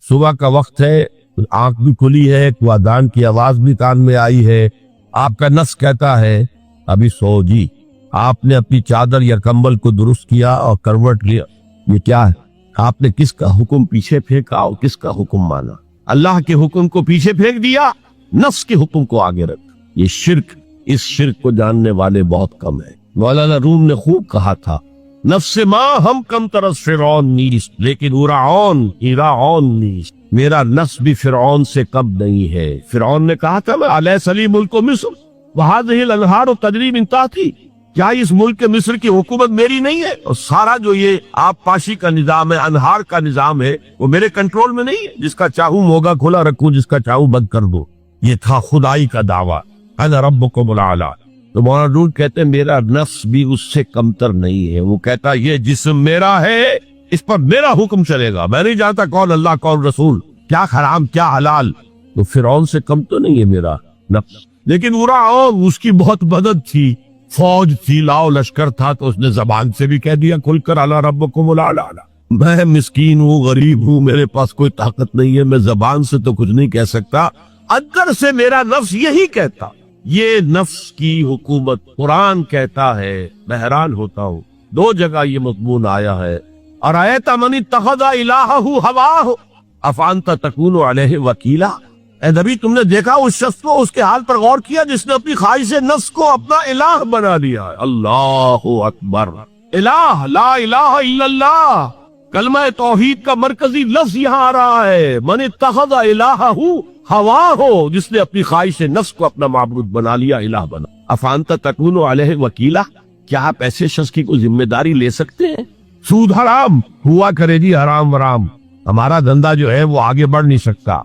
صبح کا وقت ہے، آنکھ بھی کھلی ہے، اذان کی آواز بھی کان میں آئی ہے، آپ کا نفس کہتا ہے ابھی سو جی۔ آپ نے اپنی چادر یا کمبل کو درست کیا اور کروٹ لیا، یہ کیا ہے؟ آپ نے کس کا حکم پیچھے پھینکا اور کس کا حکم مانا؟ اللہ کے حکم کو پیچھے پھینک دیا، نفس کے حکم کو آگے رکھ۔ یہ شرک، اس شرک کو جاننے والے بہت کم ہیں۔ مولانا روم نے خوب کہا تھا، نفس ماں ہم کم طرز فرعون نیست لیکن ایراعون نیست، میرا نفس بھی فرعون سے کم نہیں ہے۔ فرعون نے کہا تھا میں الیس لی ملک مصر وہذہ الانہار تجری من تحتی، کیا اس ملک مصر کی حکومت میری نہیں ہے؟ اور سارا جو یہ آب پاشی کا نظام ہے، انہار کا نظام ہے، وہ میرے کنٹرول میں نہیں ہے؟ جس کا چاہوں موگا کھلا رکھوں، جس کا چاہوں بند کر دو۔ یہ تھا خدائی کا دعویٰ، انا ربکم الاعلی۔ تو مولانا روم کہتے ہیں میرا نفس بھی اس سے کمتر نہیں ہے۔ وہ کہتا یہ جسم میرا ہے، اس پر میرا حکم چلے گا، میں نہیں جانتا کون اللہ کون رسول، کیا حرام کیا حلال۔ تو فرعون سے کم تو نہیں ہے میرا نفس، لیکن فرعون اس کی بہت مدد تھی، فوج تھی، لاؤ لشکر تھا، تو اس نے زبان سے بھی کہہ دیا کھل کر الا ربکم الاعلی۔ میں مسکین ہوں، غریب ہوں، میرے پاس کوئی طاقت نہیں ہے، میں زبان سے تو کچھ نہیں کہہ سکتا، اندر سے میرا نفس یہی کہتا۔ یہ نفس کی حکومت قرآن کہتا ہے، میں حیران ہوتا ہوں، دو جگہ یہ مضمون آیا ہے، ارایت من اتخذ الہہ ہواہ افانت تکون علیہ وکیلا۔ اے نبی تم نے دیکھا اس شخص کو، اس کے حال پر غور کیا جس نے اپنی خواہش نفس کو اپنا الہ بنا لیا ہے۔ اللہ اکبر، الہ لا الہ الا اللہ، کلمہ توحید کا مرکزی لفظ یہاں آ رہا ہے، من اتخذ الہہ ہوا ہو، جس نے اپنی خواہش نفس کو اپنا معبود بنا لیا، الہ بنا۔ افانت تکون علیہ وکیلا، کیا آپ ایسے شخص کی کوئی ذمہ داری لے سکتے ہیں؟ سود حرام ہوا کرے جی، حرام ورام، ہمارا دھندا جو ہے وہ آگے بڑھ نہیں سکتا۔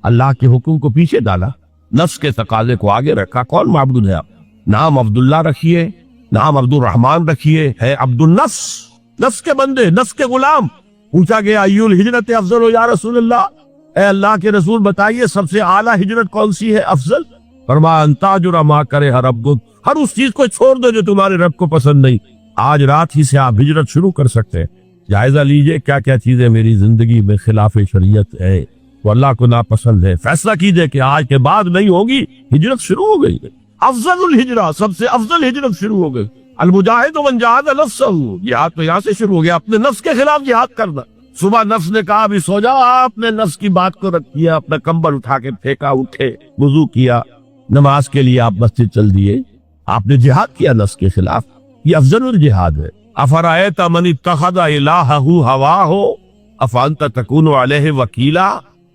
اللہ کے حکم کو پیچھے ڈالا، نفس کے تقاضے کو آگے رکھا۔ کون معبود ہے آپ؟ نام عبداللہ رکھیے، نام عبد الرحمن رکھیے، ہے عبد النفس، نفس کے بندے، نفس کے غلام۔ پوچھا گیا ایو الہجرت افضل یا رسول اللہ، اے اللہ کے رسول بتائیے سب سے اعلیٰ ہجرت کون سی ہے، افضل؟ فرمایا ان تاجر ما کرے ربک، ہر اس چیز کو چھوڑ دو جو تمہارے رب کو پسند نہیں۔ آج رات ہی سے آپ ہجرت شروع کر سکتے ہیں۔ جائزہ لیجئے کیا کیا چیزیں میری زندگی میں خلاف شریعت ہے، وہ اللہ کو ناپسند ہے، فیصلہ کیجئے کہ آج کے بعد نہیں ہوگی، ہجرت شروع ہو گئی۔ افضل الہجرہ، سب سے افضل ہجرت شروع ہو گئی۔ المجاہد من جاہد نفسہ، جہاد تو یہاں سے شروع ہو گیا، اپنے نفس کے خلاف جہاد کرنا۔ صبح نفس نے کہا ابھی سو جاؤ، آپ نے نفس کی بات کو رکھ دیا، اپنا کمبل اٹھا کے پھینکا، اٹھے، وضو کیا، نماز کے لیے آپ مسجد چل دیے، آپ نے جہاد کیا نفس کے خلاف۔ یہ افضل الجہاد ہے۔ افرأیت من اتخذ الہہ ہواہ افانت تکون علیہ وکیلا،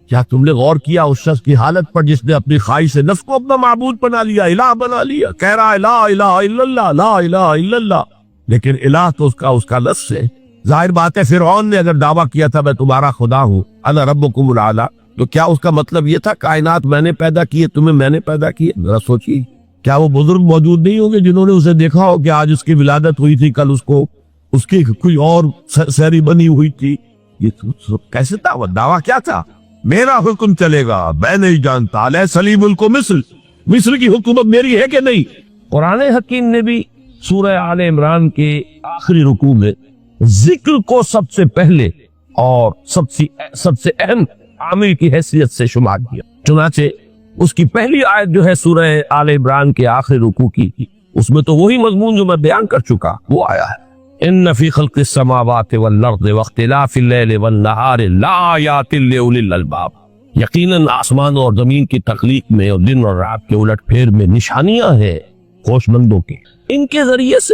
کیا تم نے غور کیا اس شخص کی حالت پر جس نے اپنی خواہش سے نفس کو اپنا معبود بنا لیا، الہ بنا لیا، کہہ رہا ہے لا الہ الا اللہ، لا الہ الا اللہ، لیکن الہ تو اس کا لفظ ہے۔ ظاہر بات ہے فرعون نے اگر دعویٰ کیا تھا میں تمہارا خدا ہوں، انا ربکم الاعلی، تو کیا اس کا مطلب یہ تھا کائنات میں نے پیدا کی ہے، تمہیں میں نے پیدا کی ہے؟ ذرا سوچیے، کیا وہ بزرگ موجود نہیں ہوں گے جنہوں نے اسے دیکھا ہو کہ آج اس کی ولادت ہوئی تھی، کل اس کی کوئی اور سیری بنی ہوئی تھی؟ یہ کیسے تھا؟ وہ دعویٰ کیا تھا؟ میرا حکم چلے گا، میں نہیں جانتا، الیس لی ملک مصر، مصر کی حکومت میری ہے کہ نہیں؟ قرآن حکیم نے بھی سورہ آل عمران کے آخری رکوع میں ذکر کو سب سے پہلے اور سب سے اہم عامل کی حیثیت سے شمار کیا۔ چنانچہ اس کی پہلی آیت جو ہے سورہ آل عمران کے آخری رکوع کی، اس میں تو وہی مضمون جو میں بیان کر چکا وہ آیا ہے، ان فی خلق السماوات والارض واختلاف اللیل والنہار لآیات لأولی الالباب، یقیناً آسمان اور زمین کی تخلیق میں اور دن اور رات کے الٹ پھیر میں نشانیاں ہیں ہوش مندوں کی، ان کے ذریعے سے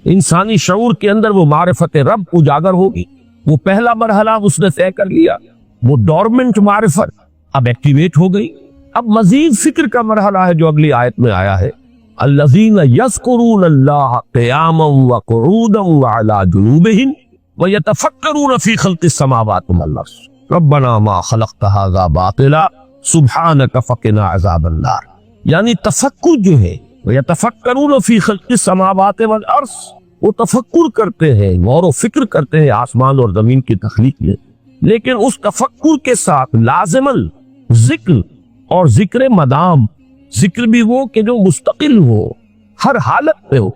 انسانی شعور کے اندر وہ معرفت رب اجاگر ہوگی۔ وہ پہلا مرحلہ اس نے طے کر لیا، وہ ڈورمنٹ معرفت اب ایکٹیویٹ ہو گئی۔ اب مزید فکر کا مرحلہ ہے جو اگلی آیت میں آیا ہے، الذین یذکرون اللہ قیاما وقعودا وعلی جنوبہم ویتفکرون فی خلق السماوات والارض ربنا ما خلقت ھذا باطلا سبحانک فقنا عذاب النار۔ یعنی تفکر جو ہے، ویتفکرون فی خلق السماوات والارض، وہ تفکر کرتے ہیں، غور و فکر کرتے ہیں آسمان اور زمین کی تخلیق میں، لیکن اس تفکر کے ساتھ لازماً ذکر اور ذکر مدام، ذکر بھی وہ کہ جو مستقل ہو، ہر حالت میں ہو۔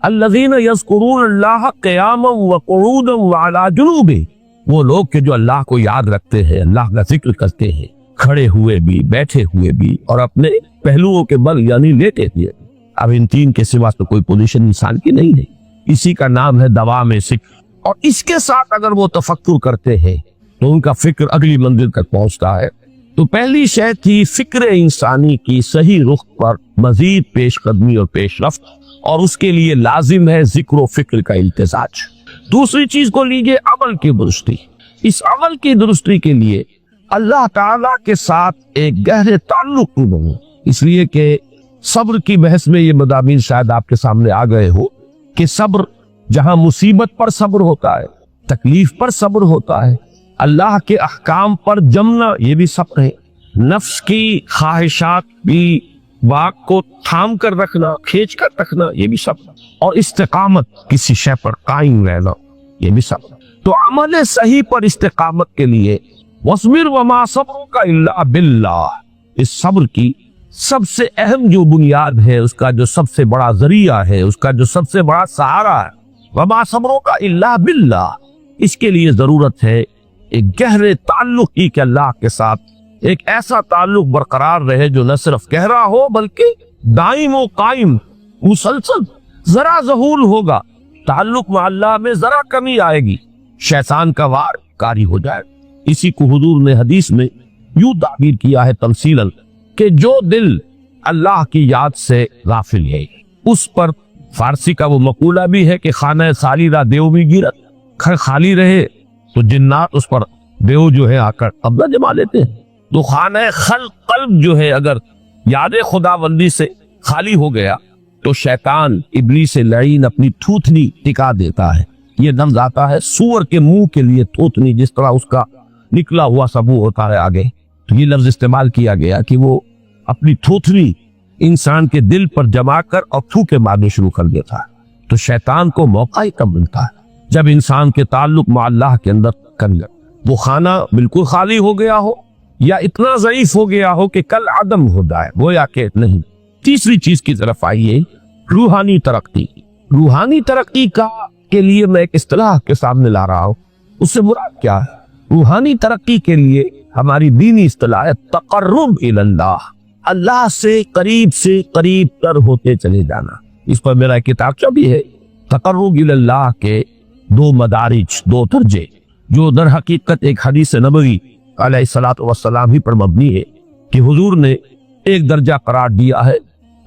الذین یذکرون اللہ قیاما وقعودا وعلی جنوبہم، وہ لوگ کہ جو اللہ کو یاد رکھتے ہیں، اللہ کا ذکر کرتے ہیں، کھڑے ہوئے بھی، بیٹھے ہوئے بھی، اور اپنے پہلوؤں کے بل یعنی لیٹے ہوئے۔ اب ان تین کے سوا تو کوئی پوزیشن انسان کی نہیں ہے، اسی کا نام ہے دوام ذکر۔ اور اس کے ساتھ اگر وہ تفکر کرتے ہیں تو ان کا فکر اگلی منزل تک پہنچتا ہے۔ تو پہلی شے تھی فکر انسانی کی صحیح رخ پر مزید پیش قدمی اور پیش رفت، اور اس کے لیے لازم ہے ذکر و فکر کا امتزاج۔ دوسری چیز کو لیجئے عمل کی درستی۔ اس عمل کی درستی کے لیے اللہ تعالیٰ کے ساتھ ایک گہرے تعلق کو بنو، اس لیے کہ صبر کی بحث میں یہ مضامین شاید آپ کے سامنے آ گئے ہو کہ صبر جہاں مصیبت پر صبر ہوتا ہے، تکلیف پر صبر ہوتا ہے، اللہ کے احکام پر جمنا یہ بھی صبر ہے، نفس کی خواہشات بھی واق کو تھام کر رکھنا، کھینچ کر رکھنا یہ بھی صبر، اور استقامت کسی شے پر قائم رہنا یہ بھی صبر۔ تو عمل صحیح پر استقامت کے لیے وَاصْبِرْ وَمَا صَبْرُكَ إِلَّا بِاللَّهِ، اس صبر کی سب سے اہم جو بنیاد ہے، اس کا جو سب سے بڑا ذریعہ ہے، اس کا جو سب سے بڑا سہارا ہے، وَمَا صَبْرُكَ إِلَّا بِاللَّهِ، اس کے لیے ضرورت ہے ایک گہرے تعلق کی کہ اللہ کے ساتھ ایک ایسا تعلق برقرار رہے جو نہ صرف گہرا ہو بلکہ دائم و قائم مسلسل۔ ذرا ظہول ہوگا تعلق مع اللہ میں، ذرا کمی آئے گی، شیطان کا وار کاری ہو جائے۔ اسی کو حضور نے حدیث میں یوں تعبیر کیا ہے تمثیلاً کہ جو دل اللہ کی یاد سے غافل ہے اس پر، فارسی کا وہ مقولہ بھی ہے کہ خانہ سالی را دیو بھی گرت، گھر خالی رہے تو جنات اس پر دیو جو ہے آ کر قبضہ جما لیتے ہیں۔ تو خانہ قلب جو ہے اگر یاد خدا بندی سے خالی ہو گیا تو شیطان ابلیس لعین اپنی تھوتنی ٹکا دیتا ہے۔ یہ لفظ آتا ہے سور کے منہ کے لیے تھوتنی، جس طرح اس کا نکلا ہوا سبو ہوتا ہے آگے، تو یہ لفظ استعمال کیا گیا کہ وہ اپنی تھوتنی انسان کے دل پر جما کر اور تھوکے مارنے شروع کر دیتا ہے۔ تو شیطان کو موقع ہی کب ملتا ہے جب انسان کے تعلق مع اللہ کے اندر کنگل وہ خانہ بالکل خالی ہو گیا ہو یا اتنا ضعیف ہو گیا ہو کہ کل عدم ہو جائے، گویا کہ نہیں۔ تیسری چیز کی طرف آئیے، روحانی ترقی۔ روحانی ترقی کے لیے میں ایک اصطلاح کے سامنے لا رہا ہوں، اس سے مراد کیا ہے؟ روحانی ترقی کے لیے ہماری دینی اصطلاح ہے تقرب الی اللہ، اللہ سے قریب تر ہوتے چلے جانا۔ اس پر میرا ایک کتابچہ بھی ہے، تقرب الی اللہ کے دو مدارج، دو درجے، جو در حقیقت ایک حدیث نبوی علیہ الصلوۃ والسلام ہی پر مبنی ہے کہ حضور نے ایک درجہ قرار دیا ہے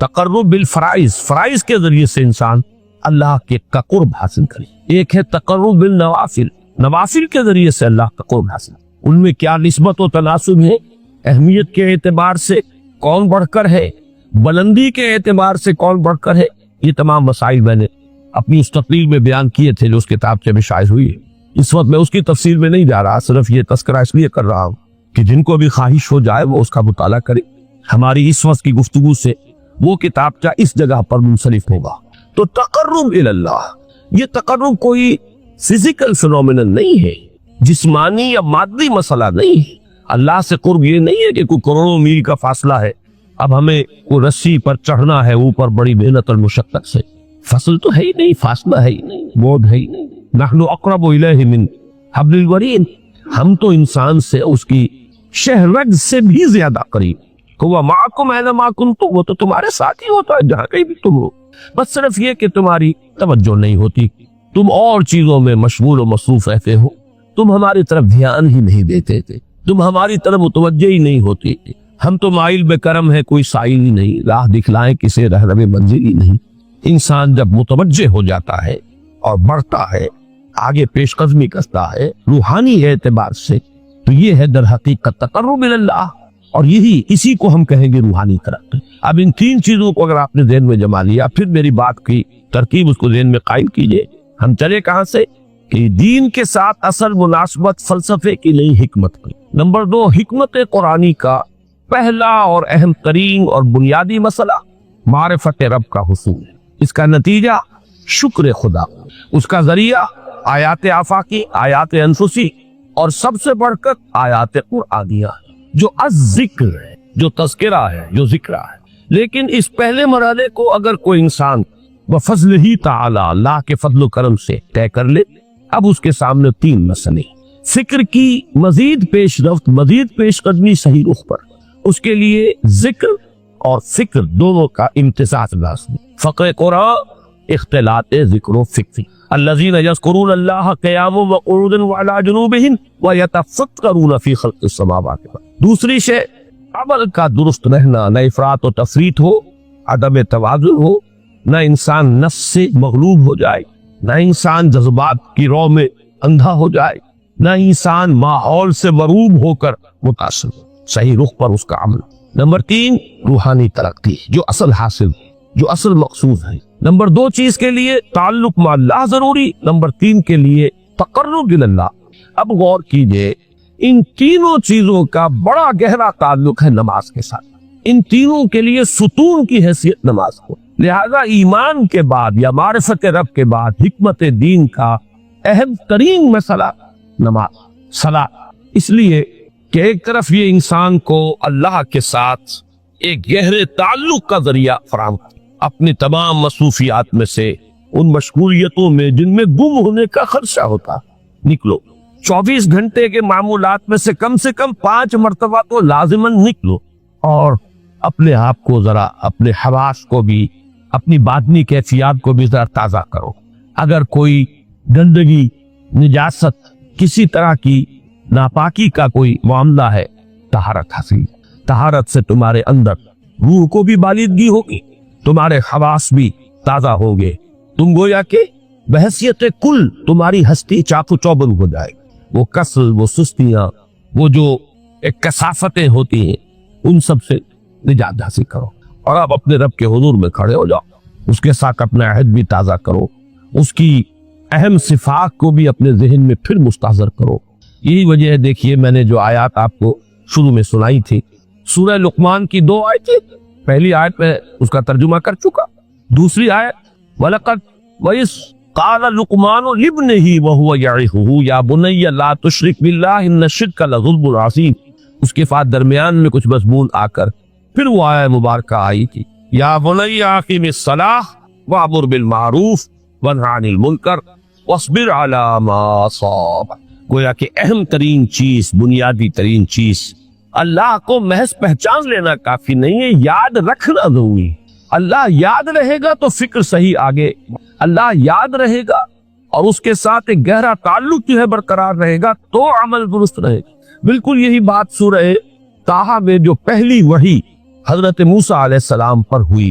تقرب بالفرائض، فرائض کے ذریعے سے انسان اللہ کے کا قرب حاصل کرے۔ ایک ہے تقرب بالنوافل، نوافل کے ذریعے سے اللہ کا قرب حاصل۔ ان میں کیا نسبت و تناسب ہے، اہمیت کے اعتبار سے کون بڑھ کر ہے، بلندی کے اعتبار سے کون بڑھ کر ہے، یہ تمام مسائل میں نے اپنی اس تقریر میں بیان کیے تھے جو اس کتاب میں شائع ہوئی ہے۔ اس وقت میں اس کی تفصیل میں نہیں جا رہا، صرف یہ تذکرہ اس لیے کر رہا ہوں کہ جن کو بھی خواہش ہو جائے وہ اس کا مطالعہ کرے۔ ہماری اس وقت کی گفتگو سے وہ کتابچہ اس جگہ پر منسلک ہوگا۔ تو تقرب الی اللہ، یہ تقرب کوئی فزیکل فینومینن نہیں ہے، جسمانی یا مادی مسئلہ نہیں ہے۔ اللہ سے قرب یہ نہیں ہے کہ کوئی کروڑوں میل کا فاصلہ ہے، اب ہمیں کوئی رسی پر چڑھنا ہے اوپر بڑی محنت اور مشقت سے۔ فصل تو ہے ہی نہیں، فاصلہ ہے ہی نہیں، موت ہے ہی نہیں۔ نحن اقرب الیہ من حبل الورید، ہم تو انسان سے اس کی شہرگ سے بھی زیادہ قریب۔ وہ معکم اینما کنتم، وہ تو تمہارے ساتھ ہی ہوتا ہے جہاں کہیں بھی تم ہو، بس صرف یہ کہ تمہاری توجہ نہیں ہوتی، تم اور چیزوں میں مشغول و مصروف رہتے ہو، تم ہماری طرف دھیان ہی نہیں دیتے تھے، تم ہماری طرف متوجہ ہی نہیں ہوتی۔ ہم تو مائل بے کرم ہے، کوئی سائل ہی نہیں، راہ دکھلائیں کسے رہنم منزل ہی نہیں۔ انسان جب متوجہ ہو جاتا ہے اور بڑھتا ہے، آگے پیش قدمی کرتا ہے روحانی اعتبار سے، تو یہ ہے در حقیقت تقرب الی اللہ، اور اسی کو ہم کہیں گے روحانی ترقی۔ اب ان تین چیزوں کو اگر آپ نے ذہن میں جما لیا، پھر میری بات کی ترکیب اس کو ذہن میں قائم کیجئے۔ ہم چلے کہاں سے کہ دین کے ساتھ اصل مناسبت فلسفے کی نہیں، حکمت کی۔ نمبر 2، حکمت قرآنی کا پہلا اور اہم ترین اور بنیادی مسئلہ معرفت رب کا حصول ہے، اس کا نتیجہ شکر خدا، اس کا ذریعہ آیات آفاقی، آیات انفسی، اور سب سے بڑھ کر آیات قرآنیہ جو الذکر ہے، جو تذکرہ ہے، جو ذکرہ ہے۔ لیکن اس پہلے مرحلے کو اگر کوئی انسان بفضل ہی تعالی، اللہ کے فضل و کرم سے طے کر لے، اب اس کے سامنے تین مسئلے۔ فکر کی مزید پیش رفت، مزید پیش قدمی صحیح رخ پر، اس کے لیے ذکر اور فکر دونوں کا امتزاج لازمی۔ فقہ قرآن اختلاط ذکر و فکر۔ الذین یذکرون اللہ قیاما وقعودا وعلی جنوبہم ویتفکرون فی خلق السماوات۔ دوسری شے عمل کا درست رہنا، نہ افراط و تفریط ہو، عدم توازن ہو، نہ انسان نفس سے مغلوب ہو جائے، نہ انسان جذبات کی رو میں اندھا ہو جائے، نہ انسان ماحول سے مروب ہو کر متاثر ہو، صحیح رخ پر اس کا عمل۔ نمبر 3 روحانی ترقی، جو اصل حاصل، جو اصل مقصود ہے۔ نمبر 2 چیز کے لیے تعلق مع اللہ ضروری، نمبر 3 کے لیے تقرب اللہ۔ اب غور کیجئے، ان تینوں چیزوں کا بڑا گہرا تعلق ہے نماز کے ساتھ۔ ان تینوں کے لیے ستون کی حیثیت نماز کو، لہذا ایمان کے بعد یا معرفت رب کے بعد حکمت دین کا اہم ترین مسئلہ نماز، صلاۃ۔ اس لیے کہ ایک طرف یہ انسان کو اللہ کے ساتھ ایک گہرے تعلق کا ذریعہ فراہم کرتا، اپنی تمام مصروفیات میں سے، ان مشغولیتوں میں جن میں گم ہونے کا خدشہ ہوتا، نکلو۔ 24 گھنٹے کے معمولات میں سے کم 5 مرتبہ تو لازماً نکلو، اور اپنے آپ کو ذرا، اپنے حواس کو بھی، اپنی باطنی کیفیات کو بھی ذرا تازہ کرو۔ اگر کوئی گندگی، نجاست، کسی طرح کی ناپاکی کا کوئی معاملہ ہے، طہارت حاصل۔ طہارت سے تمہارے اندر روح کو بھی بالیدگی ہوگی، تمہارے حواس بھی تازہ ہوں گے، تم گویا کہ بحیثیت کل تمہاری ہستی چاقو چوبند ہو جائے گی۔ وہ کسل، وہ سستیاں، وہ جو ایک کثافتیں ہوتی ہیں، ان سب سے نجات حاصل کرو، اور اب اپنے رب کے حضور میں کھڑے ہو جاؤ، اس کے ساتھ اپنا عہد بھی تازہ کرو، اس کی اہم صفات کو بھی اپنے ذہن میں پھر مستحضر کرو۔ یہی وجہ ہے، دیکھیے میں نے جو آیات آپ کو شروع میں سنائی تھی، سورہ لقمان کی 2 آیتیں، پہلی آیت میں اس کا ترجمہ کر چکا، دوسری آیت وَلَقَدْ وَإِذْ قَالَ لُقْمَانُ لِابْنِهِ وَهُوَ يَعِظُهُ يَا بُنَيَّ لَا تُشْرِكْ بِاللَّهِ إِنَّ الشِّرْكَ لَظُلْمٌ عَظِيمٌ۔ اس کے بعد درمیان میں کچھ مضمون آ کر پھر وہ آیت مبارکہ آئی تھی، یا بنی اقیم الصلاۃ وامر بالمعروف وانہ عن المنکر واصبر علی ما اصابک۔ گویا کہ اہم ترین چیز، بنیادی ترین چیز، اللہ کو محض پہچان لینا کافی نہیں ہے، یاد رکھنا ضروری ہے۔ اللہ یاد رہے گا تو فکر صحیح آگے، اللہ یاد رہے گا اور اس کے ساتھ ایک گہرا تعلق جو ہے برقرار رہے گا تو عمل درست رہے گا۔ بالکل یہی بات سورہ طٰہٰ میں جو پہلی وحی حضرت موسیٰ علیہ السلام پر ہوئی،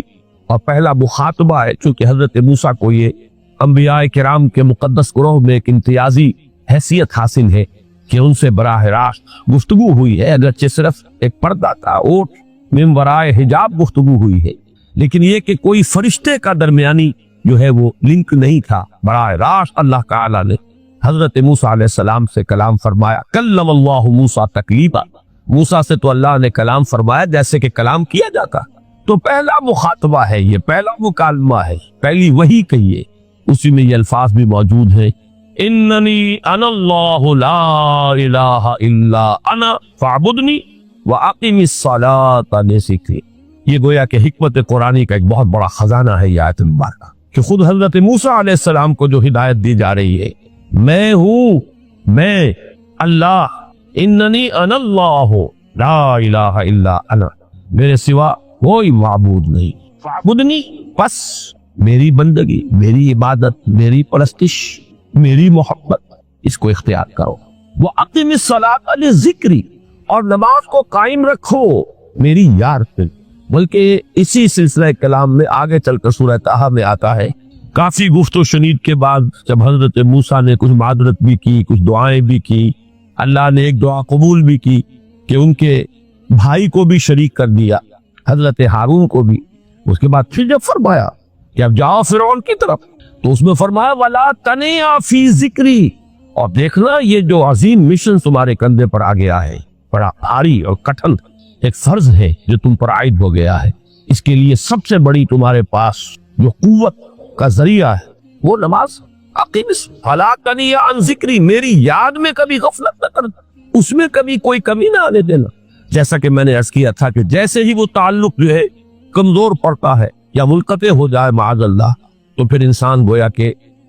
اور پہلا مخاطبہ ہے، چونکہ حضرت موسیٰ کو یہ انبیاء کرام کے مقدس گروہ میں ایک امتیازی حیثیت حاصل ہے کہ ان سے براہ راست گفتگو ہوئی ہے، اگرچہ صرف ایک پردہ تھا، اوٹ من ورائے حجاب گفتگو ہوئی ہے، لیکن یہ کہ کوئی فرشتے کا درمیانی جو ہے وہ لنک نہیں تھا، براہ راست اللہ تعالیٰ نے حضرت موسیٰ علیہ السلام سے کلام فرمایا۔ کلم اللہ موسیٰ تکلیما، موسیٰ سے تو اللہ نے کلام فرمایا جیسے کہ کلام کیا جاتا، تو پہلا مخاطبہ ہے، یہ پہلا مکالمہ ہے، پہلی وحی کہیے، اسی میں یہ الفاظ بھی موجود ہیں، اننی انا اللہ لا الہ الا انا فاعبدنی واقم الصلاۃ لذکری۔ یہ گویا کہ حکمت قرآنی کا ایک بہت بڑا خزانہ ہے یہ آیت مبارکہ، کہ خود حضرت موسیٰ علیہ السلام کو جو ہدایت دی جا رہی ہے، میں ہوں، میں اللہ، اننی انا اللہ لا الہ الا انا، میرے سوا کوئی معبود نہیں، فاعبدنی، پس میری بندگی، میری عبادت، میری پرستش، میری محبت، اس کو اختیار کرو۔ وَأَقِمِ الصَّلَاةَ لِذِكْرِي، اور نماز کو قائم رکھو میری یاد پہ۔ بلکہ اسی سلسلہ کلام میں آگے چل کر سورہ طٰہٰ میں آتا ہے، کافی گفت و شنید کے بعد جب حضرت موسیٰ نے کچھ معذرت بھی کی، کچھ دعائیں بھی کی، اللہ نے ایک دعا قبول بھی کی کہ ان کے بھائی کو بھی شریک کر دیا، حضرت ہارون کو بھی۔ اس کے بعد پھر جب فرمایا کہ اب جاؤ فرعون کی طرف، تو اس میں فرمایا وَلَا تَنِعَ فِي ذِكْرِي، اور دیکھنا یہ جو عظیم مشن تمہارے کندھے پر آ گیا ہے، بڑا بھاری اور کٹھن ایک فرض ہے جو تم پر عائد ہو گیا ہے، اس کے لیے سب سے بڑی تمہارے پاس جو قوت کا ذریعہ ہے وہ نماز۔ فَلَا تَنِعَ عَنْ ذِكْرِي، میری یاد میں کبھی غفلت نہ کر، اس میں کبھی کوئی کمی نہ آنے دینا۔ جیسا کہ میں نے عرض کیا تھا کہ جیسے ہی وہ تعلق جو ہے کمزور پڑتا ہے یا منقطع ہو جائے معاذ اللہ، تو پھر انسان گویا کہ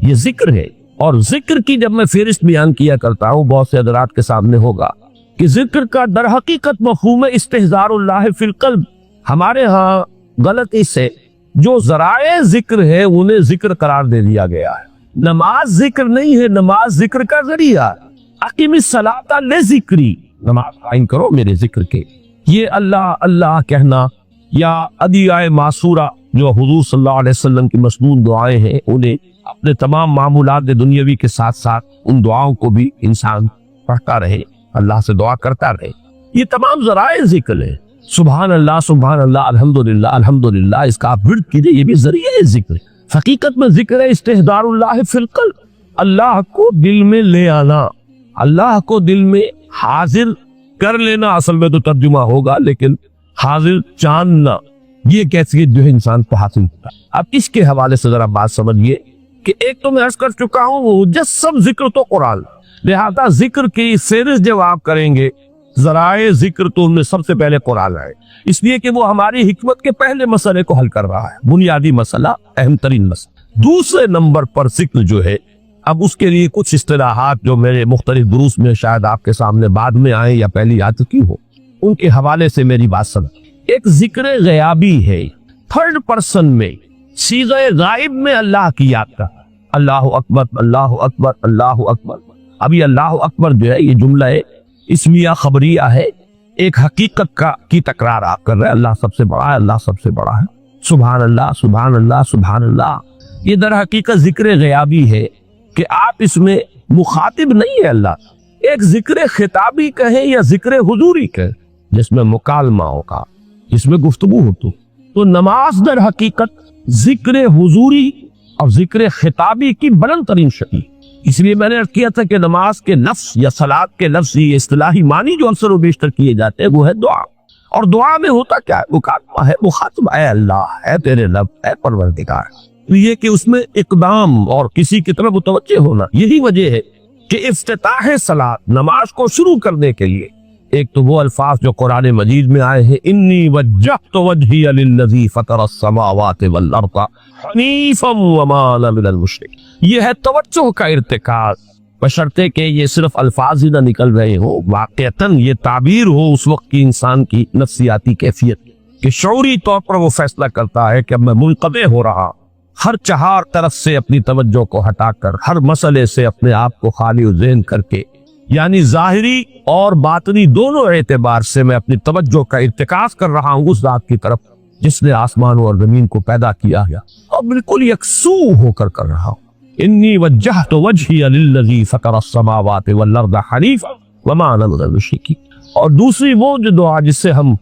یہ ذکر ہے. اور ذکر کی جب میں فہرست بیان کیا کرتا ہوں بہت سے حضرات کے سامنے ہوگا کہ ذکر کا در حقیقت مفہوم ہے استحضار اللہ فی القلب. ہمارے ہاں غلطی سے جو ذرائع ذکر ہے انہیں ذکر قرار دے دیا گیا ہے. نماز ذکر نہیں ہے، نماز ذکر کا ذریعہ. اقیم الصلاۃ لذکری، نماز قائم کرو میرے ذکر کے. یہ اللہ اللہ کہنا یا ادعیائے معصورہ جو حضور صلی اللہ علیہ وسلم کی مسنون دعائیں ہیں، انہیں اپنے تمام معمولات دنیاوی کے ساتھ ساتھ ان دعاؤں کو بھی انسان پڑھتا رہے، اللہ سے دعا کرتا رہے. یہ تمام ذرائع ذکر ہے. سبحان اللہ الحمدللہ الحمدللہ، اس کا آپ ورد کیجئے، یہ بھی ذریعہ ذکر ہے. حقیقت میں ذکر ہے استحضار اللہ فی القلب، اللہ کو دل میں لے آنا، اللہ کو دل میں حاضر کر لینا. اصل میں تو ترجمہ ہوگا، لیکن حاضر جاننا یہ کیفیت جو ہے انسان کو حاصل ہوتا ہے. اب اس کے حوالے سے ذرا بات سمجھیے کہ ایک تو میں عرض کر چکا ہوں وہ مجسم ذکر تو قرآن، لہذا ذکر کی فہرست جب آپ کریں گے ذرائع ذکر تو ان میں سب سے پہلے قرآن ہے، اس لیے کہ وہ ہماری حکمت کے پہلے مسئلے کو حل کر رہا ہے، بنیادی مسئلہ، اہم ترین مسئلہ. دوسرے نمبر پر ذکر جو ہے، اب اس کے لیے کچھ اصطلاحات جو میرے مختلف دروس میں شاید آپ کے سامنے بعد میں آئیں یا پہلی آ چکی ہو، ان کے حوالے سے میری بات سمجھ. ایک ذکر غیابی ہے، تھرڈ پرسن میں، صیغہ غائب میں اللہ کی یاد کا، اللہ اکبر اللہ اکبر اللہ اکبر. ابھی اللہ اکبر جو ہے یہ جملہ ہے اسمیہ خبریہ ہے، ایک حقیقت کی تکرار آپ کر رہے ہیں، اللہ سب سے بڑا ہے، اللہ سب سے بڑا ہے. سبحان اللہ سبحان اللہ سبحان اللہ. یہ در حقیقت ذکر غیابی ہے کہ آپ اس میں مخاطب نہیں ہے اللہ، ایک ذکر خطابی کہیں یا ذکر حضوری کہیں جس میں مکالمہ ہوگا، جس میں گفتگو ہوتی. تو نماز در حقیقت ذکر حضوری اور ذکر خطابی کی بلند ترین شکل. اس لیے میں نے عرض کیا تھا کہ نماز کے لفظ یا صلاۃ کے لفظ یہ اصطلاحی معنی جو اکثر و بیشتر کیے جاتے ہیں وہ ہے دعا. اور دعا میں ہوتا کیا ہے؟ مکالمہ ہے، مخاطب ہے اللہ، ہے تیرے رب، ہے پروردگار. یہ کہ اس میں اقدام اور کسی کی طرف متوجہ ہونا. یہی وجہ ہے کہ افتتاح صلاۃ، نماز کو شروع کرنے کے لیے ایک تو وہ الفاظ جو قرآن مجید میں آئے ہیں، انی وجہت وجہی للذی فطر السماوات والارض حنیفا وما انا من المشرکین. یہ ہے توجہ کا ارتکاز، بشرطے کہ یہ صرف الفاظ ہی نہ نکل رہے ہوں، واقعتاً یہ تعبیر ہو اس وقت کی انسان کی نفسیاتی کیفیت کہ شعوری طور پر وہ فیصلہ کرتا ہے کہ اب میں منقطع ہو رہا، ہر چہار طرف سے اپنی توجہ کو ہٹا کر، ہر مسئلے سے اپنے آپ کو خالی و ذہن کر کے، یعنی ظاہری اور باطنی دونوں اعتبار سے میں اپنی توجہ کا ارتکاز کر رہا ہوں اس ذات کی طرف جس نے آسمانوں اور زمین کو پیدا کیا ہے، اور بالکل یکسو ہو کر رہا ہوں. انی وجہت وجہی للذی فطر السماوات والارض حنیفا وما انا من المشرکین. اور دوسری وہ جو دعا جس سے ہم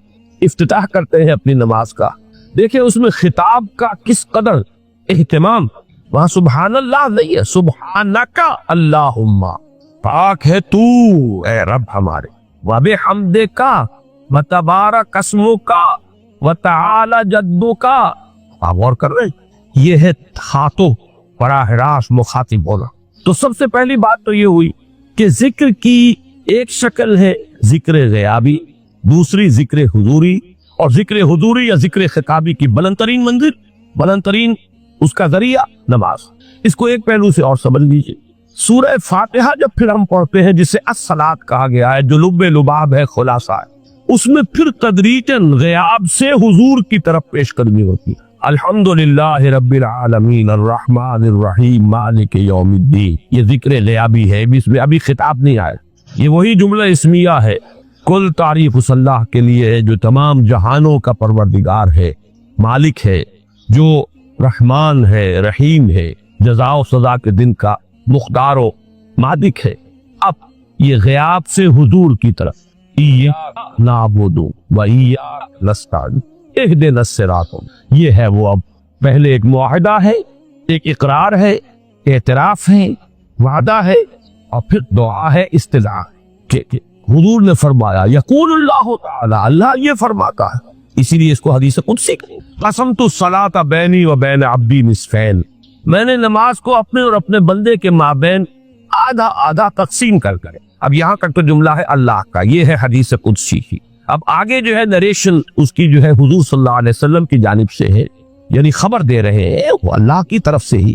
افتتاح کرتے ہیں اپنی نماز کا، دیکھیں اس میں خطاب کا کس قدر اہتمام. وہاں سبحان اللہ نہیں ہے، سبحانک اللہم، پاک ہے تو اے رب ہمارے، وبحمدک وتبارک اسمک وتعالی جدک. آپ غور کر رہے ہیں، یہ ہے ہاتھوں براہ راست مخاطب ہونا. تو سب سے پہلی بات تو یہ ہوئی کہ ذکر کی ایک شکل ہے ذکر غیابی، دوسری ذکر حضوری، اور ذکر حضوری یا ذکر خطابی کی بلند ترین منزل، بلند ترین اس کا ذریعہ نماز. اس کو ایک پہلو سے اور سمجھ لیجیے. سورہ فاتحہ جب پھر ہم پڑھتے ہیں جسے الصلاۃ کہا گیا ہے، جو لب لباب ہے، خلاصہ ہے، اس میں پھر تدریجاً غیاب سے حضور کی طرف پیش قدمی ہوتی ہے. الحمدللہ رب العالمین الرحمن الرحیم مالک یوم الدین. یہ ذکر غیابی ہے، اس میں ابھی خطاب نہیں آیا. یہ وہی جملہ اسمیہ ہے، کل تعریف اس اللہ کے لیے ہے جو تمام جہانوں کا پروردگار ہے، مالک ہے، جو رحمان ہے، رحیم ہے، جزا و سزا کے دن کا مختار و مالک ہے. اب یہ غیاب سے حضور کی طرف، ایاک نعبد و ایاک نستعین اہدنا الصراط، یہ ہے وہ. اب پہلے ایک معاہدہ ہے، ایک اقرار ہے، اعتراف ہے، وعدہ ہے، اور پھر دعا ہے، استدعاء کہ حضور نے فرمایا، یقول اللہ تعالی، اللہ یہ فرماتا ہے. اسی لیے اس کو حدیث قدسی قسمت الصلاۃ بینی و بین عبدی نصفین، میں نے نماز کو اپنے اور اپنے بندے کے مابین آدھا آدھا تقسیم کر. اب یہاں تک تو جملہ ہے اللہ کا، یہ ہے حدیث قدسی کی. اب آگے جو ہے نریشن اس کی جو ہے حضور صلی اللہ علیہ وسلم کی جانب سے ہے، یعنی خبر دے رہے ہیں وہ اللہ کی طرف سے ہی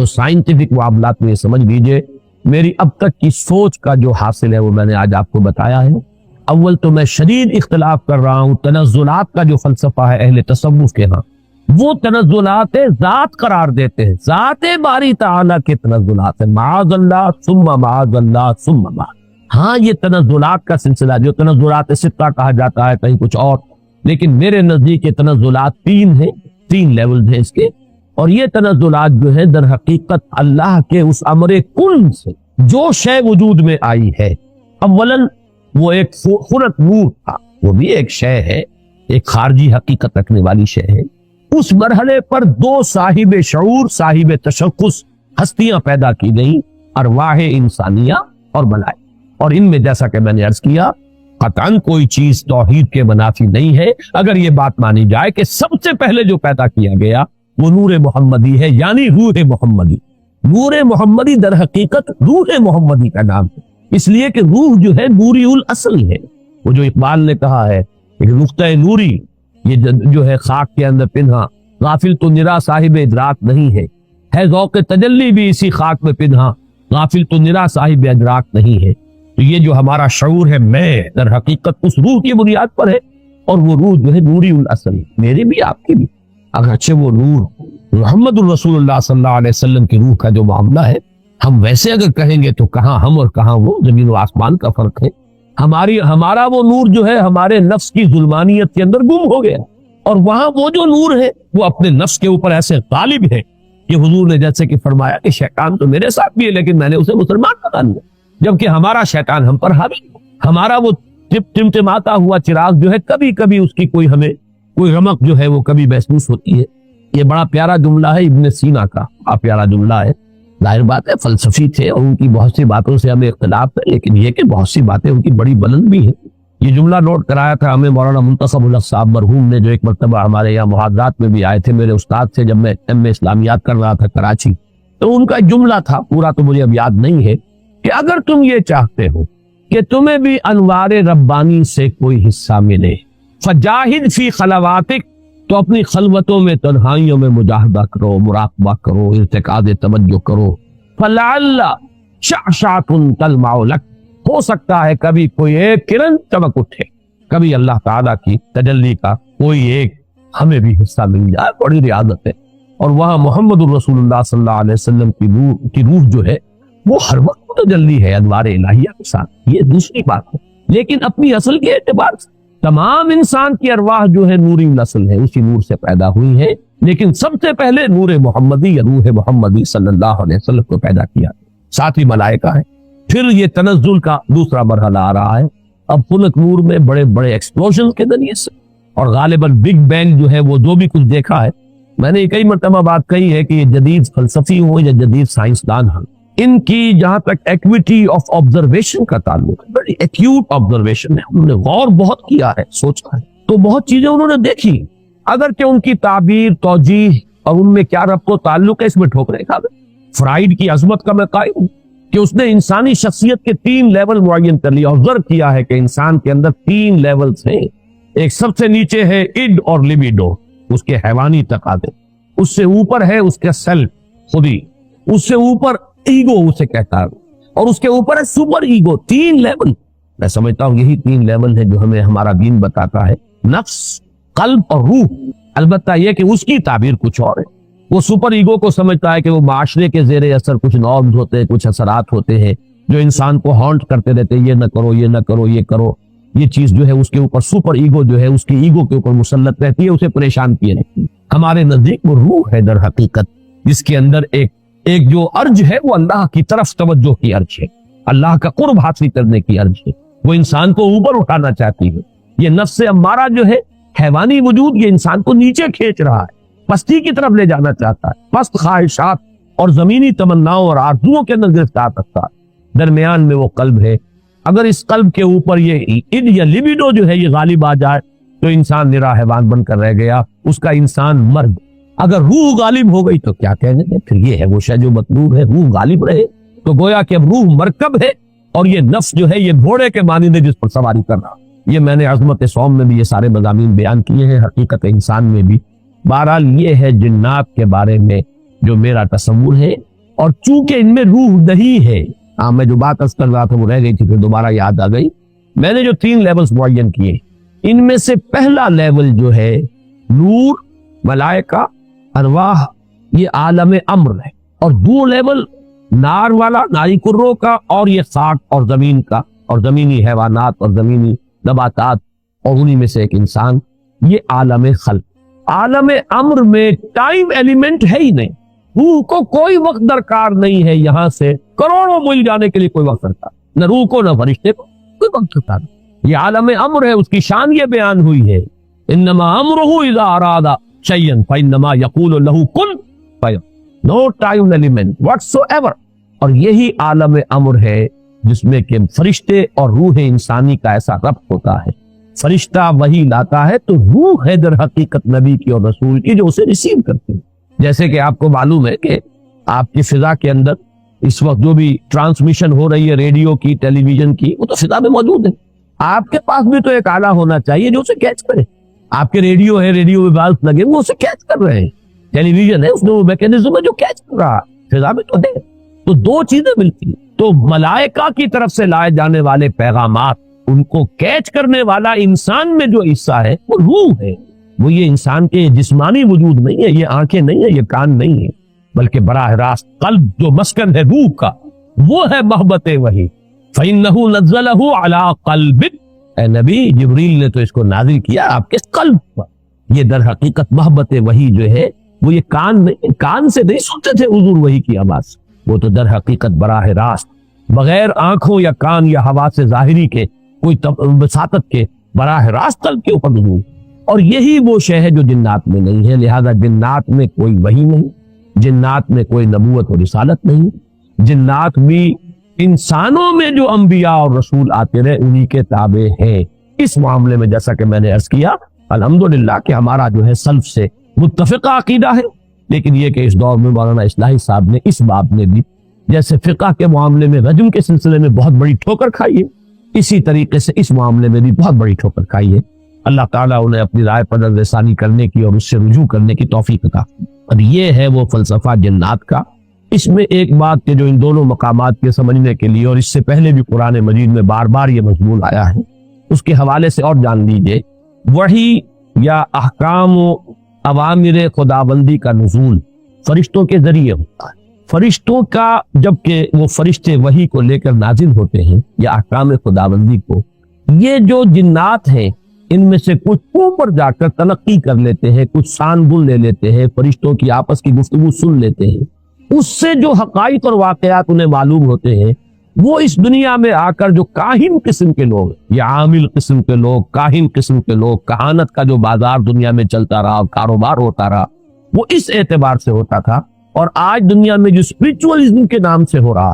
تو سائنٹیفک معاملات میں یہ سمجھ لیجئے میری اب تک کی سوچ کا جو حاصل ہے وہ میں نے آج آپ کو بتایا ہے۔ اول تو میں شدید اختلاف کر رہا ہوں تنزلات کا جو فلسفہ ہے اہل تصوف کے ہاں، وہ تنزلات ذات قرار دیتے ہیں، ذات باری تعالیٰ کے تنزلات ہیں، معاذ اللہ ثم معاذ اللہ ثم معاذ۔ ہاں یہ تنزلات کا سلسلہ جو تنزلات ستہ کہا جاتا ہے کہیں کچھ اور، لیکن میرے نزدیک یہ تنزلات تین ہیں، تین لیول ہیں اس کے، اور یہ تنزلات جو ہے در حقیقت اللہ کے اس امر کن سے جو شے وجود میں آئی ہے۔ اولاً وہ ایک خلق نور تھا، وہ بھی ایک شے ہے، ایک خارجی حقیقت رکھنے والی شے ہے۔ اس مرحلے پر دو صاحب شعور، صاحب تشخص ہستیاں پیدا کی گئیں، ارواح انسانیہ اور ملائکہ، اور ان میں جیسا کہ میں نے عرض کیا قطعاً کوئی چیز توحید کے منافی نہیں ہے اگر یہ بات مانی جائے کہ سب سے پہلے جو پیدا کیا گیا وہ نور محمدی ہے، یعنی روح محمدی۔ نور محمدی در حقیقت روح محمدی کا نام ہے، اس لیے کہ روح جو ہے نوری الاصل ہے۔ وہ جو اقبال نے کہا ہے ایک نقطہ نوری یہ جو ہے خاک کے اندر پنہا، غافل تو نرا صاحب ادراک نہیں ہے ذوق تجلی بھی اسی خاک میں پنہا، غافل تو نرا صاحب ادراک نہیں ہے۔ تو یہ جو ہمارا شعور ہے میں در حقیقت اس روح کی بنیاد پر ہے، اور وہ روح جو ہے نوری الاصل ہے، میری بھی آپ کی بھی۔ اگرچہ وہ نور محمد الرسول اللہ صلی اللہ علیہ وسلم کی روح کا جو معاملہ ہے، ہم ویسے اگر کہیں گے تو کہاں ہم اور کہاں وہ، زمین و آسمان کا فرق ہے۔ ہمارا وہ نور جو ہے ہمارے نفس کی ظلمانیت کے اندر گم ہو گیا، اور وہاں وہ جو نور ہے وہ اپنے نفس کے اوپر ایسے غالب ہے کہ حضور نے جیسے کہ فرمایا کہ شیطان تو میرے ساتھ بھی ہے لیکن میں نے اسے مسلمان بنا لیا، جبکہ ہمارا شیطان ہم پر حاوی، ہمارا وہ ٹمٹماتا ہوا چراغ جو ہے کبھی کبھی اس کی کوئی رمق جو ہے وہ کبھی محسوس ہوتی ہے۔ یہ بڑا پیارا جملہ ہے ابن سینا کا، بڑا پیارا جملہ ہے، ظاہر بات ہے فلسفی تھے اور ان کی بہت سی باتوں سے ہمیں اختلاف ہے، لیکن یہ کہ بہت سی باتیں ان کی بڑی بلند بھی ہیں۔ یہ جملہ نوٹ کرایا تھا ہمیں مولانا منتخب الحق صاحب مرحوم نے، جو ایک مرتبہ ہمارے یہاں محاضرات میں بھی آئے تھے میرے استاد سے، جب میں ایم اے اسلامیات کر رہا تھا کراچی، تو ان کا جملہ تھا، پورا تو مجھے اب یاد نہیں ہے، کہ اگر تم یہ چاہتے ہو کہ تمہیں بھی انوار ربانی سے کوئی حصہ ملے فجاہد فی خلواتک، تو اپنی خلوتوں میں تنہائیوں میں مجاہدہ کرو، مراقبہ کرو، ارتکاز توجہ کرو۔ فلعل شعشعۃ تلمع لک، ہو سکتا ہے کبھی کوئی ایک کرن چمک اٹھے، کبھی اللہ تعالیٰ کی تجلی کا کوئی ایک ہمیں بھی حصہ مل جائے، بڑی ریاضت ہے۔ اور وہاں محمد الرسول اللہ صلی اللہ علیہ وسلم کی روح جو ہے وہ ہر وقت تجلی ہے انوار الہیہ کے ساتھ، یہ دوسری بات ہے، لیکن اپنی اصل کے اعتبار سے تمام انسان کی ارواح جو ہے نوری نسل ہے، اسی نور سے پیدا ہوئی ہے، لیکن سب سے پہلے نور محمدی یا روح محمدی صلی اللہ علیہ وسلم کو پیدا کیا، ساتھ ہی ملائکہ ہے۔ پھر یہ تنزل کا دوسرا مرحلہ آ رہا ہے، اب خلق نور میں بڑے بڑے ایکسپلوژن کے ذریعے سے، اور غالباً بگ بینگ جو ہے وہ جو بھی کچھ دیکھا ہے، میں نے کئی مرتبہ بات کہی ہے کہ یہ جدید فلسفی ہوں یا جدید سائنسدان ہوں، ان کی جہاں تک ایکویٹی آف آبزرویشن کا تعلق ہے، بڑی ایکیوٹ آبزرویشن ہے، انہوں نے غور بہت کیا ہے، سوچا ہے، تو بہت چیزیں انہوں نے دیکھی، اگرچہ ان کی تعبیر، توجیہ اور ان میں کیا ربط و تعلق ہے اس میں ٹھوکریں کھا گئے۔ فرائیڈ کی عظمت کا میں قائل ہوں کہ اس نے انسانی شخصیت کے 3 لیول معین کر لیا، آبزرو کیا ہے کہ انسان کے اندر 3 لیولز ہیں، ایک سب سے نیچے ہے اڈ اور لیبیڈو، اس کے حیوانی تقاضے، اس سے اوپر ہے اس کے سیلف خودی، اس سے اوپر ایگو اسے کہتا ہے، اور اس کے اوپر ہے سپر ایگو۔ 3 لیول، میں سمجھتا ہوں یہی 3 لیول ہے جو ہمیں ہمارا دین بتاتا ہے، نفس، قلب اور روح۔ البتہ یہ کہ اس کی تعبیر کچھ اور ہے، وہ سپر ایگو کو سمجھتا ہے کہ وہ معاشرے کے زیر اثر کچھ نارمز ہوتے ہیں، کچھ اثرات ہوتے ہیں جو انسان کو ہانٹ کرتے رہتے ہیں، یہ نہ کرو، یہ نہ کرو، یہ کرو، یہ چیز جو ہے اس کے اوپر سپر ایگو جو ہے اس کی ایگو کے اوپر مسلط رہتی ہے، اسے پریشان کیے رہتی ہے۔ ہمارے نزدیک وہ روح ہے در حقیقت، جس کے اندر ایک جو ارج ہے وہ اللہ کی طرف توجہ کی ارج ہے، اللہ کا قرب حاصل کرنے کی ارج ہے، وہ انسان کو اوپر اٹھانا چاہتی ہے۔ یہ نفس امارہ جو ہے حیوانی وجود، یہ انسان کو نیچے کھینچ رہا ہے، پستی کی طرف لے جانا چاہتا ہے، پست خواہشات اور زمینی تمناؤں اور آرزوؤں کے اندر گرفتار رکھتا ہے۔ درمیان میں وہ قلب ہے، اگر اس قلب کے اوپر یہ اڈ یا لیبیڈو جو ہے یہ غالب آ جائے تو انسان نرا حیوان بن کر رہ گیا، اس کا انسان مرد۔ اگر روح غالب ہو گئی تو کیا کہنے دیں، پھر یہ ہے وہ شے جو مطلوب ہے، روح غالب رہے تو گویا کہ اب روح مرکب ہے، اور یہ نفس جو ہے یہ گھوڑے کے مانند ہے جس پر سواری کر رہا۔ یہ میں نے عظمت صوم میں بھی یہ سارے مضامین بیان کیے ہیں، حقیقت انسان میں بھی۔ بہرحال یہ ہے جنات کے بارے میں جو میرا تصور ہے، اور چونکہ ان میں روح نہیں ہے، میں جو بات عرض کر رہا تھا وہ رہ گئی تھی، پھر دوبارہ یاد آ گئی. میں نے جو 3 لیولز معین کیے، ان میں سے پہلا لیول جو ہے نور، ملائکہ، ارواح، یہ عالم امر ہے. اور دو لیول نار والا، ناری کروں کا، اور یہ خاک اور زمین کا، اور زمینی حیوانات اور زمینی نباتات، اور انہی میں سے ایک انسان، یہ عالم خلق. عالم امر میں ٹائم ایلیمنٹ ہے ہی نہیں، روح کو کوئی وقت درکار نہیں ہے. یہاں سے کروڑوں میل جانے کے لیے کوئی وقت درکار، نہ روح کو نہ فرشتے کو کوئی وقت درکار. یہ عالم امر ہے، اس کی شان یہ بیان ہوئی ہے، انما امرہ اذا اراد شیئا فانما یقول له کن فیکون. نو ٹائم ایلیمنٹ واٹس ایور. اور یہی عالم امر ہے جس میں کہ فرشتے اور روح انسانی کا ایسا ربط ہوتا ہے. فرشتہ وہی لاتا ہے تو روح ہے در حقیقت نبی کی اور رسول کی جو اسے ریسیو کرتی ہے. جیسے کہ آپ کو معلوم ہے کہ آپ کی فضا کے اندر اس وقت جو بھی ٹرانسمیشن ہو رہی ہے ریڈیو کی، ٹیلی ویژن کی، وہ تو فضا میں موجود ہے. آپ کے پاس بھی تو ایک آلہ ہونا چاہیے جو اسے کیچ کرے. آپ کے ریڈیو ہے، ریڈیو میں بالز لگے وہ اسے کیچ کر رہے ہیں. ٹیلی ویژن ہے، اس میں وہ میکینزم ہے جو کیچ کر رہا ہے. فضا میں تو ہے. تو دو چیزیں ملتی ہیں. تو ملائکہ کی طرف سے لائے جانے والے پیغامات، ان کو کیچ کرنے والا انسان میں جو حصہ ہے وہ روح ہے. وہ یہ انسان کے جسمانی وجود نہیں ہے، یہ آنکھیں نہیں ہے، یہ کان نہیں ہے، بلکہ براہ راست قلب جو مسکن ہے روح کا، وہ ہے محبت وحی. فَإِنَّهُ نَزَّلَهُ عَلَىٰ قَلْبِكَ، اے نبی جبریل نے تو اس کو نازل کیا آپ کے قلب پر. یہ در حقیقت محبت وحی جو ہے وہ یہ کان سے نہیں سنتے تھے حضور وحی کی آواز، وہ تو در حقیقت براہ راست بغیر آنکھوں یا کان یا حواس ظاہری کے، کوئی وساطت کے، براہ راست قلب کے اوپر نزول. اور یہی وہ شے ہے جو جنات میں نہیں ہے. لہذا جنات میں کوئی وحی نہیں، جنات میں کوئی نبوت و رسالت نہیں. جنات بھی انسانوں میں جو انبیاء اور رسول آتے رہے انہی کے تابع ہیں. اس معاملے میں جیسا کہ میں نے عرض کیا الحمدللہ کہ ہمارا جو ہے سلف سے متفقہ عقیدہ ہے. لیکن یہ کہ اس دور میں مولانا اصلاحی صاحب نے اس باب میں بھی جیسے فقہ کے معاملے میں رجم کے سلسلے میں بہت بڑی ٹھوکر کھائی ہے، اسی طریقے سے اس معاملے میں بھی بہت بڑی ٹھوکر کھائی ہے. اللہ تعالیٰ انہیں اپنی رائے پر نظر ثانی کرنے کی اور اس سے رجوع کرنے کی توفیق عطا. اور یہ ہے وہ فلسفہ جنات کا. اس میں ایک بات کہ جو ان دونوں مقامات کے سمجھنے کے لیے، اور اس سے پہلے بھی قرآن مجید میں بار بار یہ مضمون آیا ہے، اس کے حوالے سے اور جان لیجئے. وحی یا احکام و اوامر خداوندی کا نزول فرشتوں کے ذریعے ہوتا ہے. فرشتوں کا جبکہ وہ فرشتے وحی کو لے کر نازل ہوتے ہیں یا احکام خداوندی کو، یہ جو جنات ہیں ان میں سے کچھ اوپر جا کر تلقی کر لیتے ہیں، کچھ سان بن لے لیتے ہیں، فرشتوں کی آپس کی گفتگو سن لیتے ہیں. اس سے جو حقائق اور واقعات انہیں معلوم ہوتے ہیں وہ اس دنیا میں آ کر جو کاہن قسم کے لوگ یا عامل قسم کے لوگ، کاہن قسم کے لوگ، کہانت کا جو بازار دنیا میں چلتا رہا، کاروبار ہوتا رہا، وہ اس اعتبار سے ہوتا تھا. اور آج دنیا میں جو اسپرچوئلزم کے نام سے ہو رہا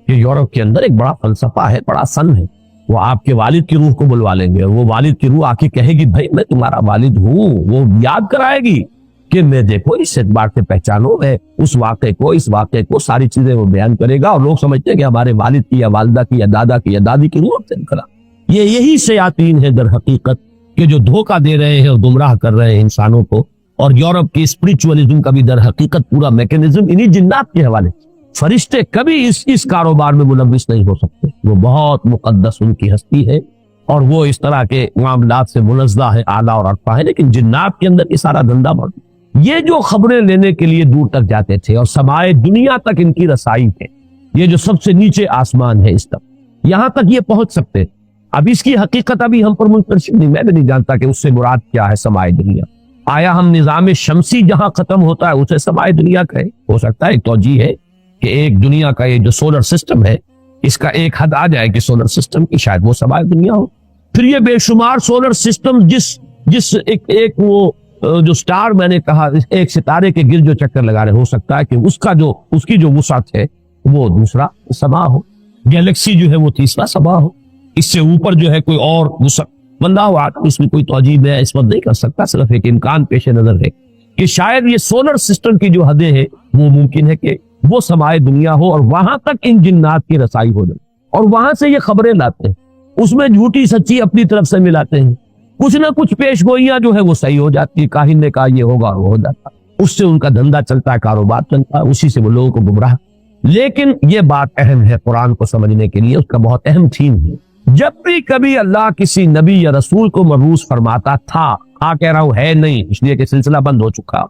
کہ یورپ کے اندر ایک بڑا فلسفہ ہے، بڑا سن ہے. وہ آپ کے والد کی روح کو بلوا لیں گے اور وہ والد کی روح آ کے کہے گی بھائی میں تمہارا والد ہوں. وہ یاد کرائے گی کہ میں دیکھو اس اعتبار سے پہچانو، میں اس واقعے کو ساری چیزیں وہ بیان کرے گا. اور لوگ سمجھتے ہیں کہ ہمارے والد کی یا والدہ کی یا دادا کی یا دادی کی روح سے نکلا. یہ یہی شیاطین ہے در حقیقت کہ جو دھوکہ دے رہے ہیں اور گمراہ کر رہے ہیں انسانوں کو. اور یورپ کی اسپرچوئلزم کا بھی در حقیقت پورا میکینزم انہی جنات کے حوالے. فرشتے کبھی اس کاروبار میں ملوث نہیں ہو سکتے، وہ بہت مقدس ان کی ہستی ہے اور وہ اس طرح کے معاملات سے منزہ ہے، اعلیٰ اور عرفہ ہے. لیکن جنات کے اندر یہ سارا دھندا موجود. یہ جو خبریں لینے کے لیے دور تک جاتے تھے اور سمائے دنیا تک ان کی رسائی ہے، یہ جو سب سے نیچے آسمان ہے اس تک، یہاں تک یہ پہنچ سکتے. اب اس کی حقیقت ابھی ہم پر منتشر نہیں، میں بھی نہیں جانتا کہ اس سے مراد کیا ہے سمائے دنیا. آیا ہم نظام شمسی جہاں ختم ہوتا ہے اسے سمائے دنیا کہیں؟ ہو سکتا ہے ایک توجیہ ہے کہ ایک دنیا کا یہ جو سولر سسٹم ہے اس کا ایک حد آ جائے کہ سولر سسٹم کی، شاید وہ سمائے دنیا ہو. پھر یہ بے شمار سولر سسٹم جس ایک وہ جو سٹار میں نے کہا ایک ستارے کے گرد جو چکر لگا رہے، ہو سکتا ہے کہ اس کی جو وسعت ہے وہ دوسرا سما ہو، گیلیکسی جو ہے وہ تیسرا سما ہو، اس سے اوپر جو ہے کوئی اور وسعت. بندہ ہوا اس میں کوئی توجیہ میں اس وقت نہیں کر سکتا، صرف ایک امکان پیش نظر ہے کہ شاید یہ سولر سسٹم کی جو حدیں ہیں وہ ممکن ہے کہ وہ سمائے دنیا ہو اور وہاں تک ان جنات کی رسائی ہو جائے اور وہاں سے یہ خبریں لاتے ہیں. اس میں جھوٹی سچی اپنی طرف سے ملاتے ہیں، کچھ نہ کچھ پیش گوئیاں جو ہے وہ صحیح ہو جاتی ہے. کاہن نے کہا یہ ہوگا اور وہ ہو جاتا، اس سے ان کا دھندا چلتا ہے، کاروبار چلتا ہے، اسی سے وہ لوگوں کو گمراہ. لیکن یہ بات اہم ہے قرآن کو سمجھنے کے لیے، اس کا بہت اہم تھیم ہے۔ جب بھی کبھی اللہ کسی نبی یا رسول کو مبعوث فرماتا تھا، کہہ رہا ہوں ہے نہیں، اس لیے کہ سلسلہ بند ہو چکا،